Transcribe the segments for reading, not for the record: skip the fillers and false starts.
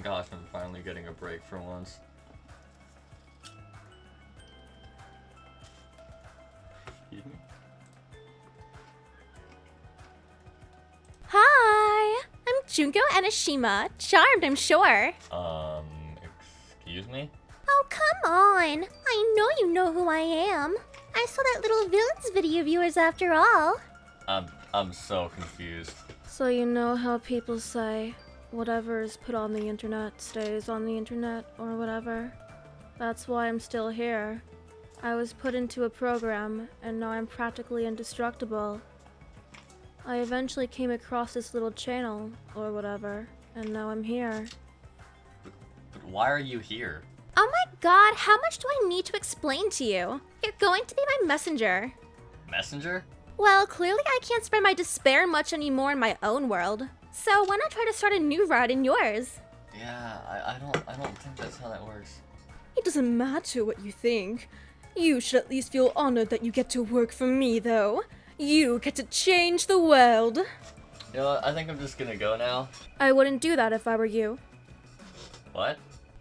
gosh, I'm finally getting a break for once. Excuse me? Hi! I'm Junko Enoshima. Charmed, I'm sure. Excuse me? Oh, come on. I know you know who I am. I saw that little villains video of yours after all. I'm so confused. So you know how people say, whatever is put on the internet stays on the internet, or whatever? That's why I'm still here. I was put into a program, and now I'm practically indestructible. I eventually came across this little channel, or whatever, and now I'm here. But why are you here? Oh my god, how much do I need to explain to you? You're going to be my messenger. Messenger? Well, clearly I can't spread my despair much anymore in my own world. So why not try to start a new route in yours? Yeah, I don't think that's how that works. It doesn't matter what you think. You should at least feel honored that you get to work for me, though. You get to change the world. You know what, I think I'm just gonna go now. I wouldn't do that if I were you. What?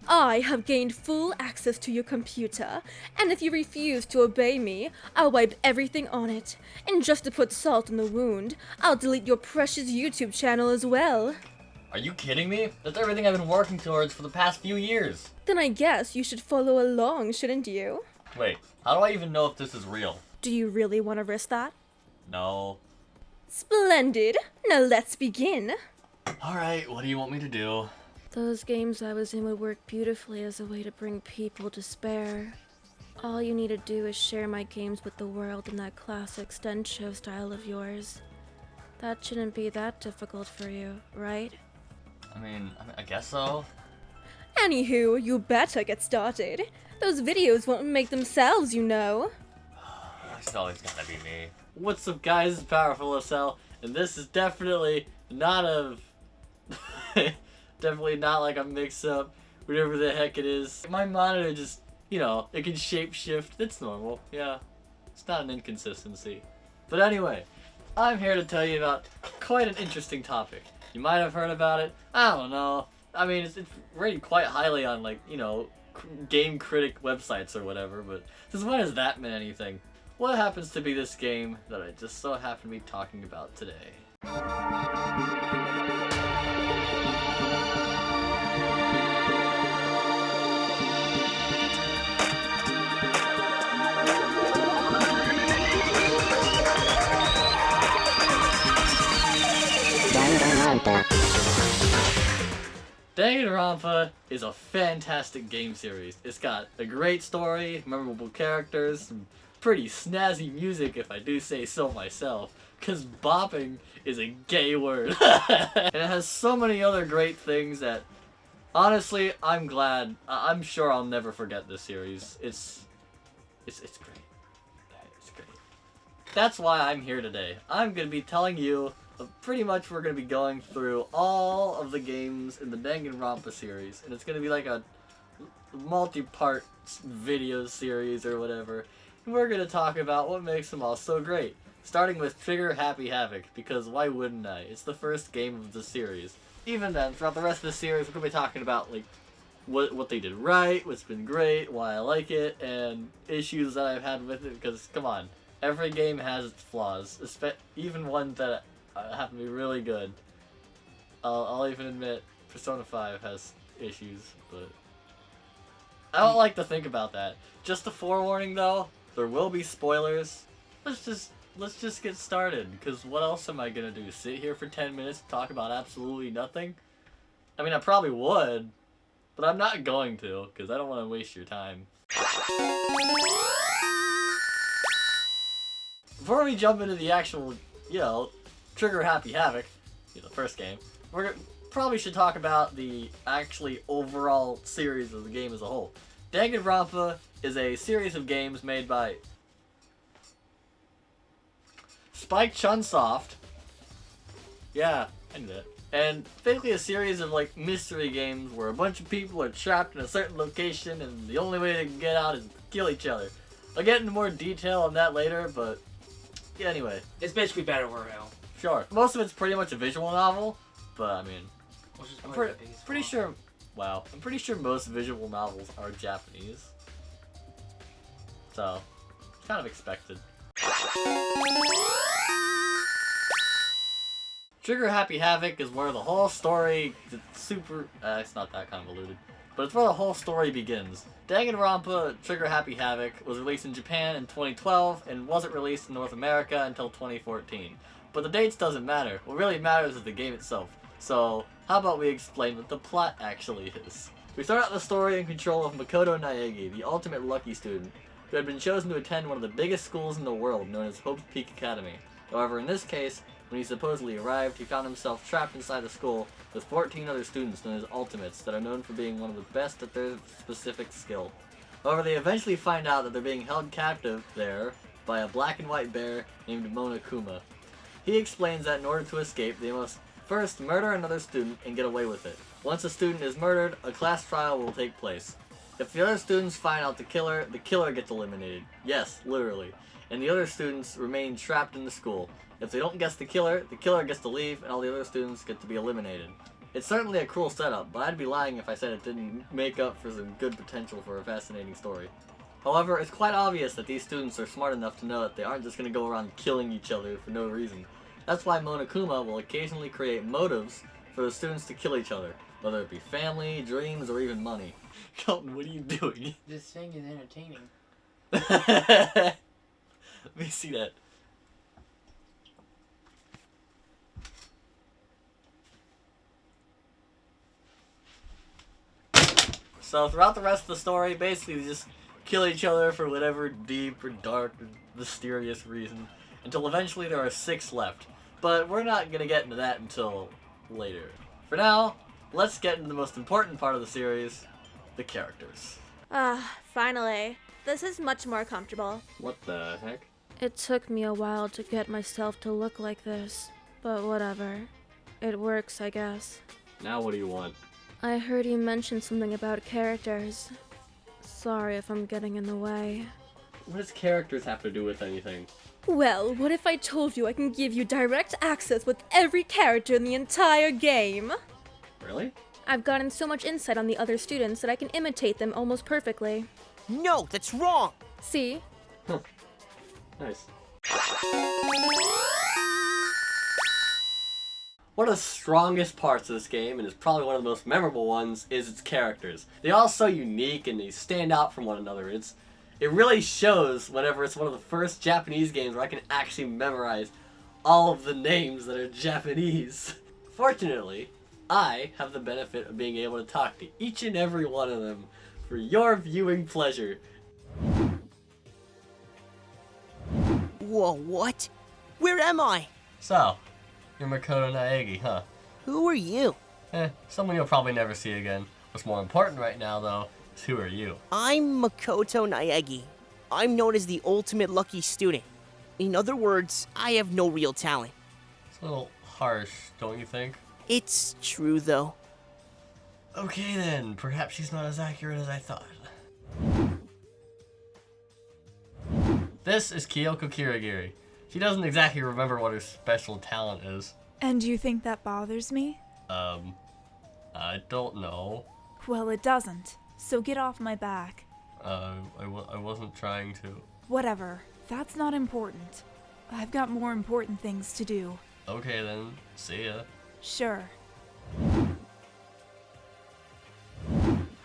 I have gained full access to your computer, and if you refuse to obey me, I'll wipe everything on it. And just to put salt in the wound, I'll delete your precious YouTube channel as well. Are you kidding me? That's everything I've been working towards for the past few years. Then I guess you should follow along, shouldn't you? Wait, how do I even know if this is real? Do you really want to risk that? No. Splendid! Now let's begin! Alright, what do you want me to do? Those games I was in would work beautifully as a way to bring people to despair. All you need to do is share my games with the world in that classic stunt show style of yours. That shouldn't be that difficult for you, right? I mean, I guess so. Anywho, you better get started. Those videos won't make themselves, you know. It's always gotta be me. What's up, guys? It's Powerful SL, and this is definitely not a... definitely not like a mix-up, whatever the heck it is. My monitor just, you know, it can shape-shift. It's normal, yeah. It's not an inconsistency. But anyway, I'm here to tell you about quite an interesting topic. You might have heard about it. I don't know. I mean, it's rated quite highly on, like, you know, game critic websites or whatever, but since when has that meant anything? What happens to be this game that I just so happen to be talking about today? Danganronpa is a fantastic game series. It's got a great story, memorable characters, some pretty snazzy music if I do say so myself, because bopping is a gay word. And it has so many other great things that, honestly, I'm glad, I'm sure I'll never forget this series. It's great. It's great. That's why I'm here today. I'm going to be telling you, pretty much we're going to be going through all of the games in the Danganronpa series, and it's going to be like a multi-part video series or whatever. And we're going to talk about what makes them all so great, starting with Trigger Happy Havoc, because why wouldn't I? It's the first game of the series. Even then, throughout the rest of the series, we're going to be talking about like what they did right, what's been great, why I like it, and issues that I've had with it, because come on, every game has its flaws, even ones that happen to be really good. I'll even admit Persona 5 has issues, but I don't like to think about that. Just a forewarning though, there will be spoilers. Let's just get started, because what else am I gonna do? Sit here for 10 minutes and talk about absolutely nothing? I mean, I probably would, but I'm not going to, because I don't want to waste your time. Before we jump into the actual, you know, Trigger Happy Havoc, you know, the first game, probably should talk about the actually overall series of the game as a whole. Danganronpa is a series of games made by Spike Chunsoft. Yeah, I knew that. And basically a series of like mystery games where a bunch of people are trapped in a certain location and the only way they can get out is to kill each other. I'll get into more detail on that later, but yeah, anyway. It's basically Battle Royale. Sure. Most of it's pretty much a visual novel, but I mean, Which is I'm probably the biggest pretty flaw. sure Wow. I'm pretty sure most visual novels are Japanese. So, it's kind of expected. Trigger Happy Havoc is where the whole story, it's not that convoluted, but it's where the whole story begins. Danganronpa Trigger Happy Havoc was released in Japan in 2012 and wasn't released in North America until 2014. But the dates doesn't matter. What really matters is the game itself. So, how about we explain what the plot actually is? We start out the story in control of Makoto Naegi, the ultimate lucky student, who had been chosen to attend one of the biggest schools in the world, known as Hope's Peak Academy. However, in this case, when he supposedly arrived, he found himself trapped inside a school with 14 other students known as Ultimates that are known for being one of the best at their specific skill. However, they eventually find out that they're being held captive there by a black and white bear named Monokuma. He explains that in order to escape, they must first murder another student and get away with it. Once a student is murdered, a class trial will take place. If the other students find out the killer gets eliminated. Yes, literally. And the other students remain trapped in the school. If they don't guess the killer gets to leave, and all the other students get to be eliminated. It's certainly a cruel setup, but I'd be lying if I said it didn't make up for some good potential for a fascinating story. However, it's quite obvious that these students are smart enough to know that they aren't just going to go around killing each other for no reason. That's why Monokuma will occasionally create motives for the students to kill each other, whether it be family, dreams, or even money. Colton, what are you doing? This thing is entertaining. Let me see that. So throughout the rest of the story, basically they just kill each other for whatever deep or dark or mysterious reason, until eventually there are 6 left. But we're not going to get into that until later. For now, let's get into the most important part of the series, the characters. Finally. This is much more comfortable. What the heck? It took me a while to get myself to look like this, but whatever. It works, I guess. Now what do you want? I heard you mention something about characters. Sorry if I'm getting in the way. What does characters have to do with anything? Well, what if I told you I can give you direct access with every character in the entire game? Really? I've gotten so much insight on the other students that I can imitate them almost perfectly. No, that's wrong! See? Huh. Nice. One of the strongest parts of this game, and is probably one of the most memorable ones, is its characters. They're all so unique and they stand out from one another. It really shows whenever it's one of the first Japanese games where I can actually memorize all of the names that are Japanese. Fortunately, I have the benefit of being able to talk to each and every one of them for your viewing pleasure. Whoa, what? Where am I? So, you're Makoto Naegi, huh? Who are you? Someone you'll probably never see again. What's more important right now, though, is who are you? I'm Makoto Naegi. I'm known as the ultimate lucky student. In other words, I have no real talent. It's a little harsh, don't you think? It's true, though. Okay then, perhaps she's not as accurate as I thought. This is Kyoko Kirigiri. She doesn't exactly remember what her special talent is. And you think that bothers me? I don't know. Well, it doesn't. So get off my back. I wasn't trying to. Whatever. That's not important. I've got more important things to do. Okay then, see ya. Sure.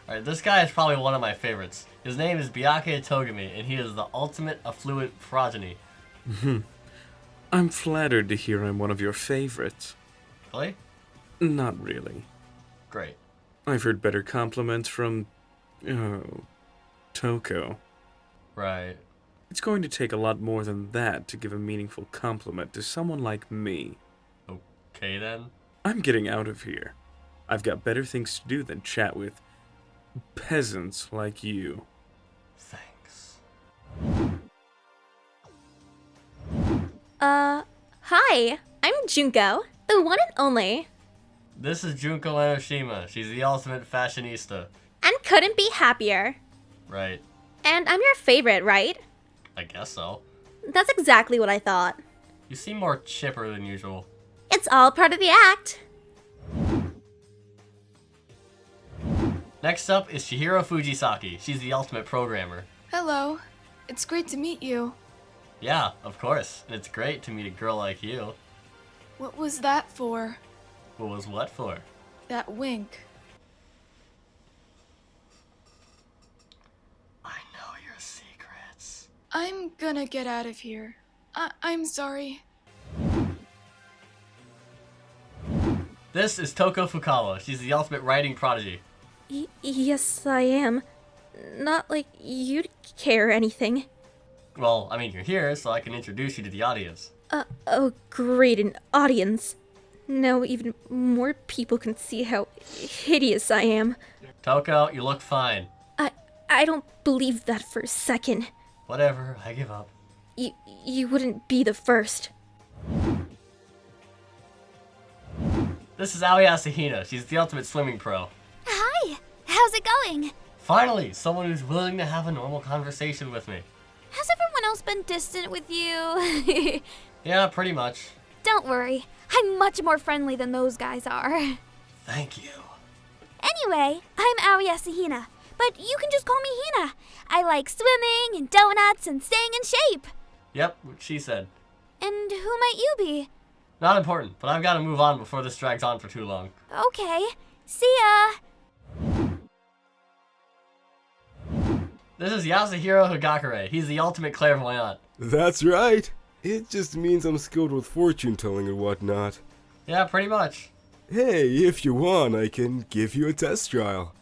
Alright, this guy is probably one of my favorites. His name is Byakuya Togami, and he is the ultimate affluent progeny. I'm flattered to hear I'm one of your favorites. Really? Not really. Great. I've heard better compliments from... Toko. Right. It's going to take a lot more than that to give a meaningful compliment to someone like me. Okay then. I'm getting out of here. I've got better things to do than chat with peasants like you. Thanks. Hi. I'm Junko, the one and only. This is Junko Enoshima. She's the ultimate fashionista. And couldn't be happier. Right. And I'm your favorite, right? I guess so. That's exactly what I thought. You seem more chipper than usual. It's all part of the act. Next up is Chihiro Fujisaki. She's the ultimate programmer. Hello. It's great to meet you. Yeah, of course. And it's great to meet a girl like you. What was that for? What was what for? That wink. I know your secrets. I'm gonna get out of here. I'm sorry. This is Toko Fukawa. She's the ultimate writing prodigy. Yes, I am. Not like you'd care anything. Well, I mean, you're here, so I can introduce you to the audience. Oh, great, an audience. Now even more people can see how hideous I am. Toko, you look fine. I don't believe that for a second. Whatever, I give up. You wouldn't be the first. This is Aoi Asahina. She's the ultimate swimming pro. Hi, how's it going? Finally, someone who's willing to have a normal conversation with me. Has everyone else been distant with you? Yeah, pretty much. Don't worry, I'm much more friendly than those guys are. Thank you. Anyway, I'm Aoi Asahina, but you can just call me Hina. I like swimming and donuts and staying in shape. Yep, what she said. And who might you be? Not important, but I've got to move on before this drags on for too long. Okay, see ya. This is Yasuhiro Higakure. He's the ultimate clairvoyant. That's right. It just means I'm skilled with fortune telling and whatnot. Yeah, pretty much. Hey, if you want, I can give you a test trial.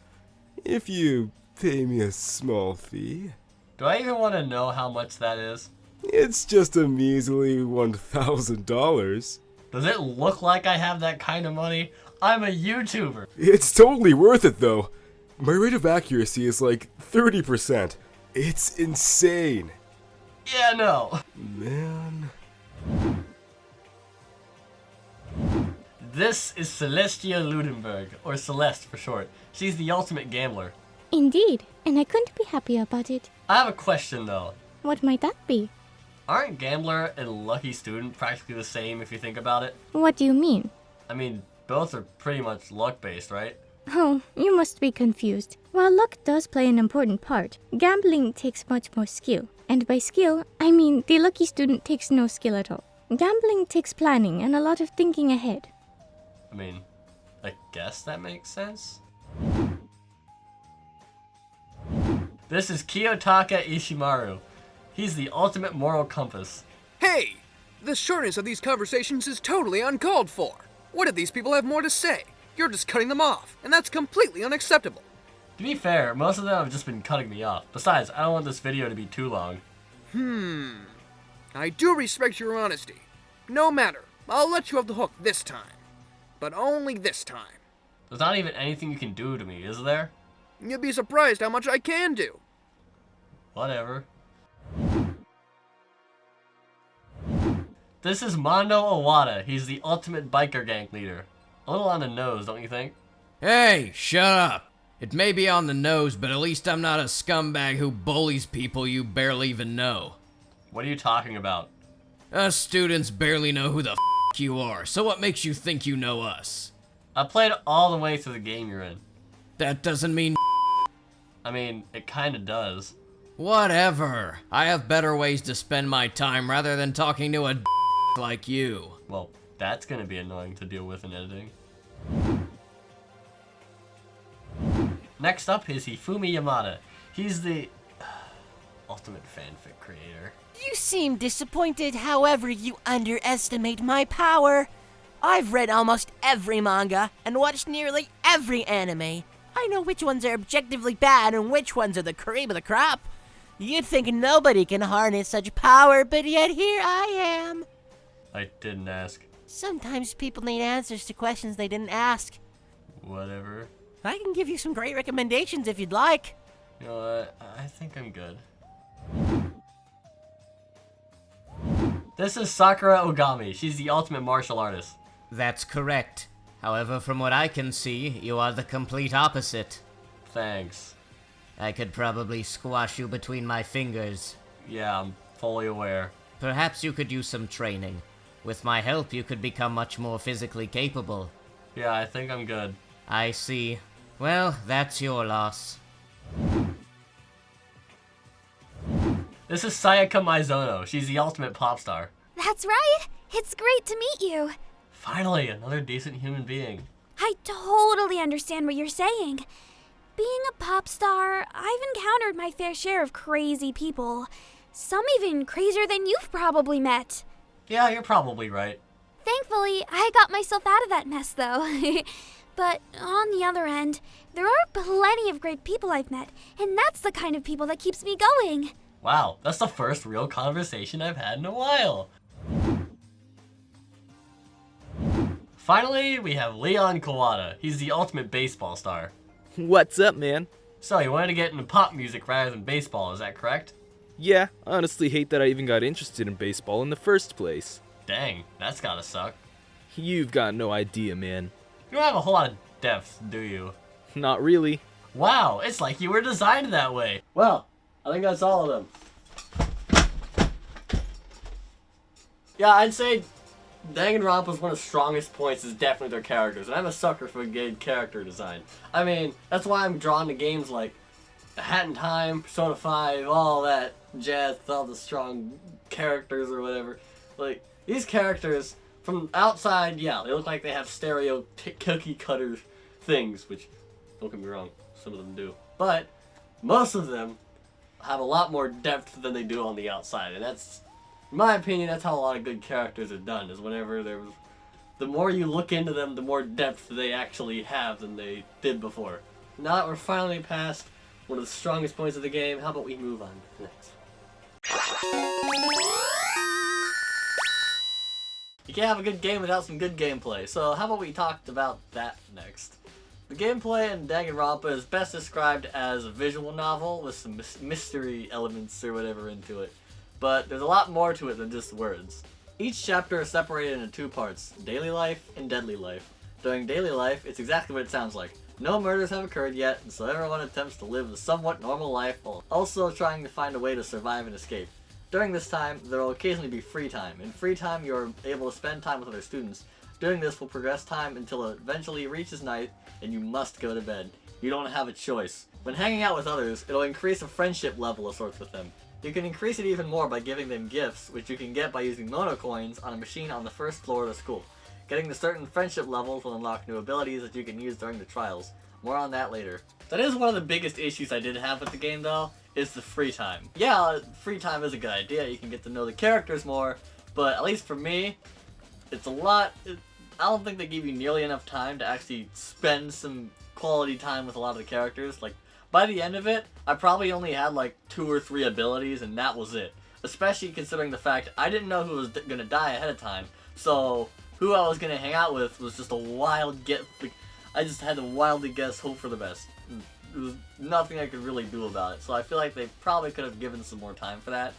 If you pay me a small fee. Do I even want to know how much that is? It's just a measly $1,000. Does it look like I have that kind of money? I'm a YouTuber. It's totally worth it, though. My rate of accuracy is like 30%. It's insane. Yeah, no. Man. This is Celestia Ludenberg, or Celeste for short. She's the ultimate gambler. Indeed, and I couldn't be happier about it. I have a question though. What might that be? Aren't gambler and lucky student practically the same if you think about it? What do you mean? I mean, both are pretty much luck-based, right? Oh, you must be confused. While luck does play an important part, gambling takes much more skill. And by skill, I mean the lucky student takes no skill at all. Gambling takes planning and a lot of thinking ahead. I mean, I guess that makes sense. This is Kiyotaka Ishimaru. He's the ultimate moral compass. Hey! The shortness of these conversations is totally uncalled for. What if these people have more to say? You're just cutting them off, and that's completely unacceptable. To be fair, most of them have just been cutting me off. Besides, I don't want this video to be too long. I do respect your honesty. No matter, I'll let you off the hook this time. But only this time. There's not even anything you can do to me, is there? You'd be surprised how much I can do. Whatever. This is Mondo Owada. He's the ultimate biker gang leader. A little on the nose, don't you think? Hey, shut up. It may be on the nose, but at least I'm not a scumbag who bullies people you barely even know. What are you talking about? Us students barely know who the you are, so what makes you think you know us? I played all the way through the game you're in. That doesn't mean I mean, it kinda does. Whatever. I have better ways to spend my time rather than talking to a like you. Well, that's gonna be annoying to deal with in editing. Next up is Hifumi Yamada. He's the ultimate fanfic creator. You seem disappointed, however you underestimate my power. I've read almost every manga and watched nearly every anime. I know which ones are objectively bad and which ones are the cream of the crop. You'd think nobody can harness such power, but yet here I am. I didn't ask. Sometimes people need answers to questions they didn't ask. Whatever. I can give you some great recommendations if you'd like. You know what? I think I'm good. This is Sakura Ogami. She's the ultimate martial artist. That's correct. However, from what I can see, you are the complete opposite. Thanks. I could probably squash you between my fingers. Yeah, I'm fully aware. Perhaps you could use some training. With my help, you could become much more physically capable. Yeah, I think I'm good. I see. Well, that's your loss. This is Sayaka Maizono. She's the ultimate pop star. That's right. It's great to meet you. Finally, another decent human being. I totally understand what you're saying. Being a pop star, I've encountered my fair share of crazy people. Some even crazier than you've probably met. Yeah, you're probably right. Thankfully, I got myself out of that mess, though. But on the other end, there are plenty of great people I've met, and that's the kind of people that keeps me going. Wow, that's the first real conversation I've had in a while. Finally, we have Leon Kawada. He's the ultimate baseball star. What's up, man? So, you wanted to get into pop music rather than baseball, is that correct? Yeah, I honestly hate that I even got interested in baseball in the first place. Dang, that's gotta suck. You've got no idea, man. You don't have a whole lot of depth, do you? Not really. Wow, it's like you were designed that way. Well, I think that's all of them. Yeah, I'd say Danganronpa's one of the strongest points is definitely their characters, and I'm a sucker for good character design. I mean, that's why I'm drawn to games like A Hat in Time, Persona 5, all that jazz with all the strong characters or whatever. Like, these characters, from outside, yeah, they look like they have stereo cookie cutter things, which, don't get me wrong, some of them do. But most of them have a lot more depth than they do on the outside, and that's, in my opinion, that's how a lot of good characters are done, is whenever the more you look into them, the more depth they actually have than they did before. Now that we're finally past one of the strongest points of the game, how about we move on to the next? You can't have a good game without some good gameplay, so how about we talk about that next? The gameplay in Danganronpa is best described as a visual novel with some mystery elements or whatever into it. But there's a lot more to it than just words. Each chapter is separated into two parts, daily life and deadly life. During daily life, it's exactly what it sounds like. No murders have occurred yet, and so everyone attempts to live a somewhat normal life while also trying to find a way to survive and escape. During this time, there will occasionally be free time. In free time, you're able to spend time with other students. Doing this will progress time until it eventually reaches night, and you must go to bed. You don't have a choice. When hanging out with others, it'll increase a friendship level of sorts with them. You can increase it even more by giving them gifts, which you can get by using mono coins on a machine on the first floor of the school. Getting to certain friendship levels will unlock new abilities that you can use during the trials. More on that later. That is one of the biggest issues I did have with the game though, is the free time. Yeah, free time is a good idea, you can get to know the characters more, but at least for me, it's a lot, I don't think they give you nearly enough time to actually spend some quality time with a lot of the characters. Like, by the end of it, I probably only had like 2 or 3 abilities and that was it. Especially considering the fact I didn't know who was gonna die ahead of time, so who I was gonna hang out with was just a wild get. I just had to wildly guess, hope for the best. There was nothing I could really do about it, so I feel like they probably could have given some more time for that.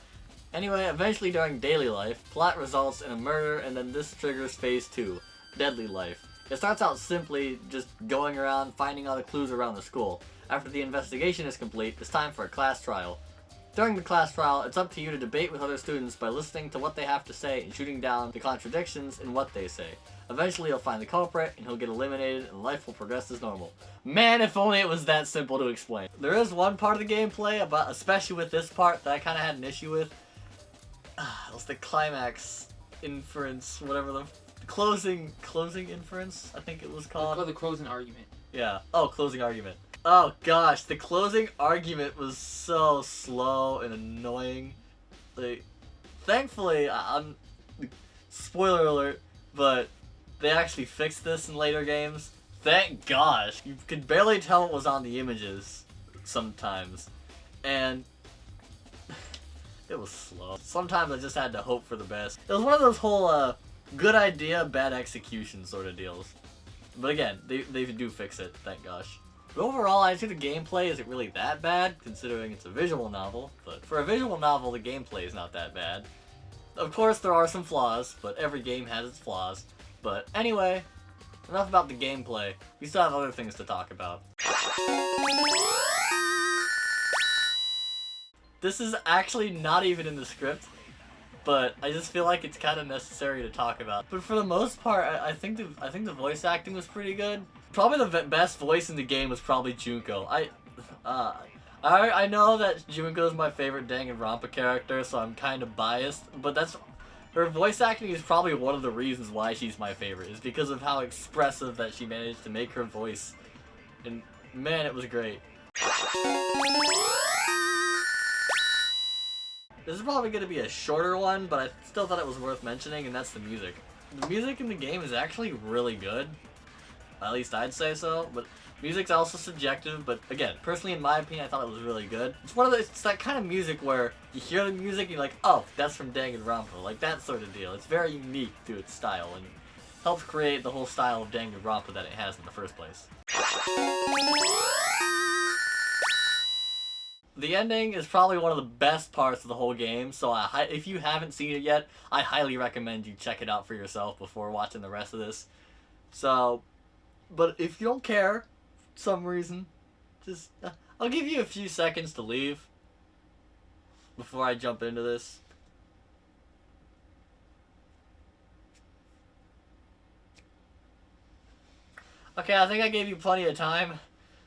Anyway, eventually during daily life, plot results in a murder, and then this triggers phase 2, deadly life. It starts out simply just going around finding all the clues around the school. After the investigation is complete, it's time for a class trial. During the class trial, it's up to you to debate with other students by listening to what they have to say and shooting down the contradictions in what they say. Eventually you'll find the culprit and he'll get eliminated and life will progress as normal. Man, if only it was that simple to explain. There is one part of the gameplay, especially with this part, that I kind of had an issue with. It was the climax inference, whatever the closing inference, I think it was called. It's called the closing argument. Yeah. Oh, closing argument. Oh gosh, the closing argument was so slow and annoying. Like, thankfully, I'm spoiler alert, but they actually fixed this in later games. Thank gosh. You could barely tell what was on the images sometimes. And it was slow. Sometimes I just had to hope for the best. It was one of those whole good idea, bad execution sort of deals. But again, they do fix it, thank gosh. But overall, I'd say the gameplay isn't really that bad, considering it's a visual novel. But for a visual novel, the gameplay is not that bad. Of course, there are some flaws, but every game has its flaws. But anyway, enough about the gameplay. We still have other things to talk about. This is actually not even in the script. but I just feel like it's kind of necessary to talk about. But for the most part, I think the voice acting was pretty good. Probably the best voice in the game was probably Junko. I know that Junko is my favorite Danganronpa character, so I'm kind of biased, but her voice acting is probably one of the reasons why she's my favorite, is because of how expressive that she managed to make her voice. And man, it was great. This is probably going to be a shorter one, but I still thought it was worth mentioning, and that's the music. The music in the game is actually really good. At least I'd say so, but music's also subjective, but again, personally in my opinion, I thought it was really good. It's that kind of music where you hear the music and you're like, oh, that's from Danganronpa, like that sort of deal. It's very unique to its style, and helps create the whole style of Danganronpa that it has in the first place. The ending is probably one of the best parts of the whole game, so if you haven't seen it yet, I highly recommend you check it out for yourself before watching the rest of this. So, but if you don't care, for some reason, just, I'll give you a few seconds to leave before I jump into this. Okay, I think I gave you plenty of time,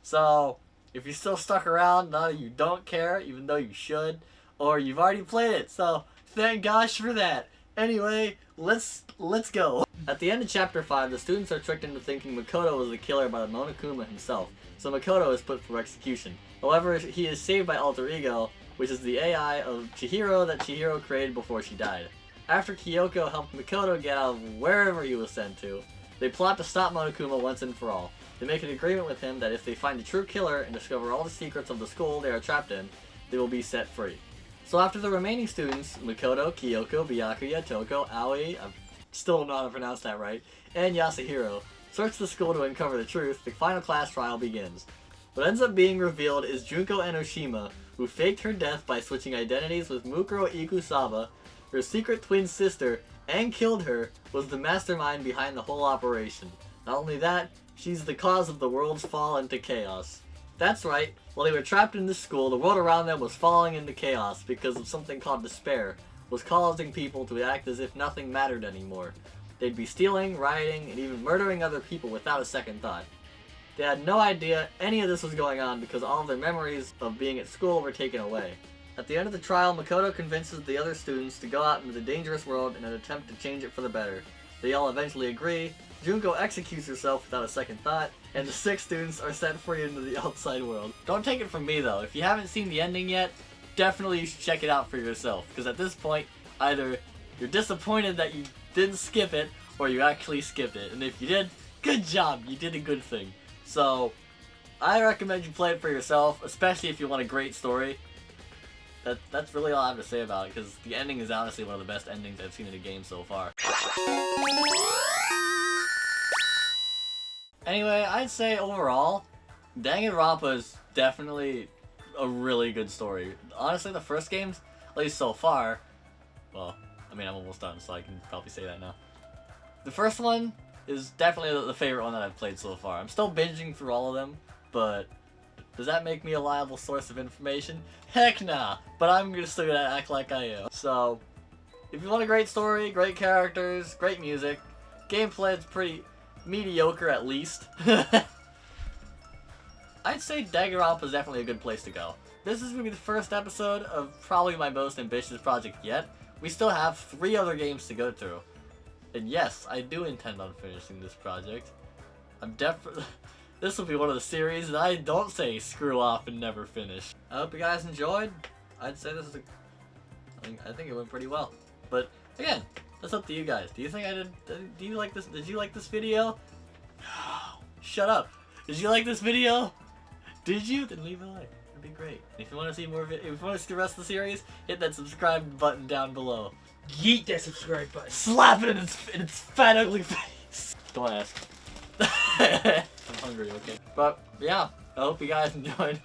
so if you're still stuck around, now you don't care, even though you should, or you've already played it, so thank gosh for that. Anyway, let's go. At the end of Chapter 5, the students are tricked into thinking Makoto was the killer by the Monokuma himself, so Makoto is put for execution. However, he is saved by Alter Ego, which is the AI of Chihiro that Chihiro created before she died. After Kyoko helped Makoto get out of wherever he was sent to, they plot to stop Monokuma once and for all. They make an agreement with him that if they find the true killer and discover all the secrets of the school they are trapped in, they will be set free. So after the remaining students, Makoto, Kyoko, Byakuya, Toko, Aoi, I still don't know how to pronounce that right, and Yasuhiro, search the school to uncover the truth, the final class trial begins. What ends up being revealed is Junko Enoshima, who faked her death by switching identities with Mukuro Ikusawa, her secret twin sister, and killed her, was the mastermind behind the whole operation. Not only that, she's the cause of the world's fall into chaos. That's right, while they were trapped in this school, the world around them was falling into chaos because of something called despair, was causing people to act as if nothing mattered anymore. They'd be stealing, rioting, and even murdering other people without a second thought. They had no idea any of this was going on because all of their memories of being at school were taken away. At the end of the trial, Makoto convinces the other students to go out into the dangerous world in an attempt to change it for the better. They all eventually agree, Junko executes herself without a second thought, and the 6 students are set free into the outside world. Don't take it from me though, if you haven't seen the ending yet, definitely you should check it out for yourself, because at this point, either you're disappointed that you didn't skip it, or you actually skipped it, and if you did, good job, you did a good thing. So, I recommend you play it for yourself, especially if you want a great story. That's really all I have to say about it, because the ending is honestly one of the best endings I've seen in a game so far. Anyway, I'd say overall, Danganronpa is definitely a really good story. Honestly, the first games, at least so far, well, I mean, I'm almost done, so I can probably say that now. The first one is definitely the favorite one that I've played so far. I'm still binging through all of them, but does that make me a reliable source of information? Heck nah, but I'm still gonna act like I am. So, if you want a great story, great characters, great music, gameplay is pretty mediocre at least, I'd say Danganronpa is definitely a good place to go. This is gonna be the first episode of probably my most ambitious project yet. We still have 3 other games to go through. And yes, I do intend on finishing this project. I'm definitely... This will be one of the series that I don't say screw off and never finish. I hope you guys enjoyed. I'd say this is I think it went pretty well. But again, that's up to you guys. Do you think I did? Do you like this? Did you like this video? Shut up. Did you like this video? Did you? Then leave a like. That'd be great. And if you want to see more, if you want to see the rest of the series, hit that subscribe button down below. Yeet that subscribe button. Slap it in its fat ugly face. Don't ask. I'm hungry, okay. But yeah, I hope you guys enjoyed.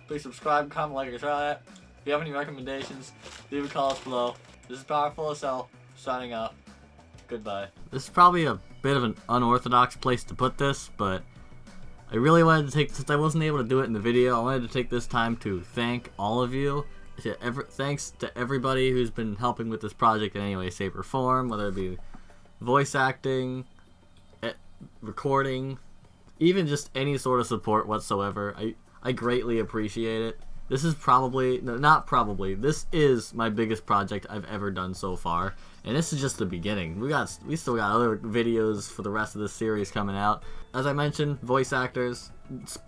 Please subscribe, comment, like, or try that. If you have any recommendations, leave a comment below. This is Powerful as Hell, signing out. Goodbye. This is probably a bit of an unorthodox place to put this, but I really wanted to take, since I wasn't able to do it in the video, I wanted to take this time to thank all of you thanks to everybody who's been helping with this project in any way, shape, or form, whether it be voice acting, recording, even just any sort of support whatsoever. I greatly appreciate it. This is this is my biggest project I've ever done so far, and this is just the beginning. We still got other videos for the rest of this series coming out. As I mentioned, voice actors,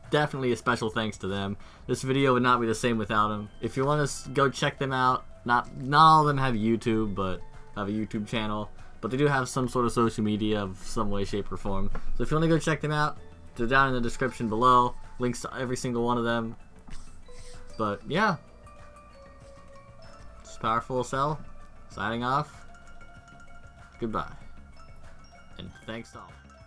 definitely a special thanks to them. This video would not be the same without them. If you want to go check them out, not all of them have YouTube, but have a YouTube channel, but they do have some sort of social media of some way, shape, or form. So if you want to go check them out, they're down in the description below. Links to every single one of them. But yeah, it's Powerful Cell signing off. Goodbye, and thanks to all.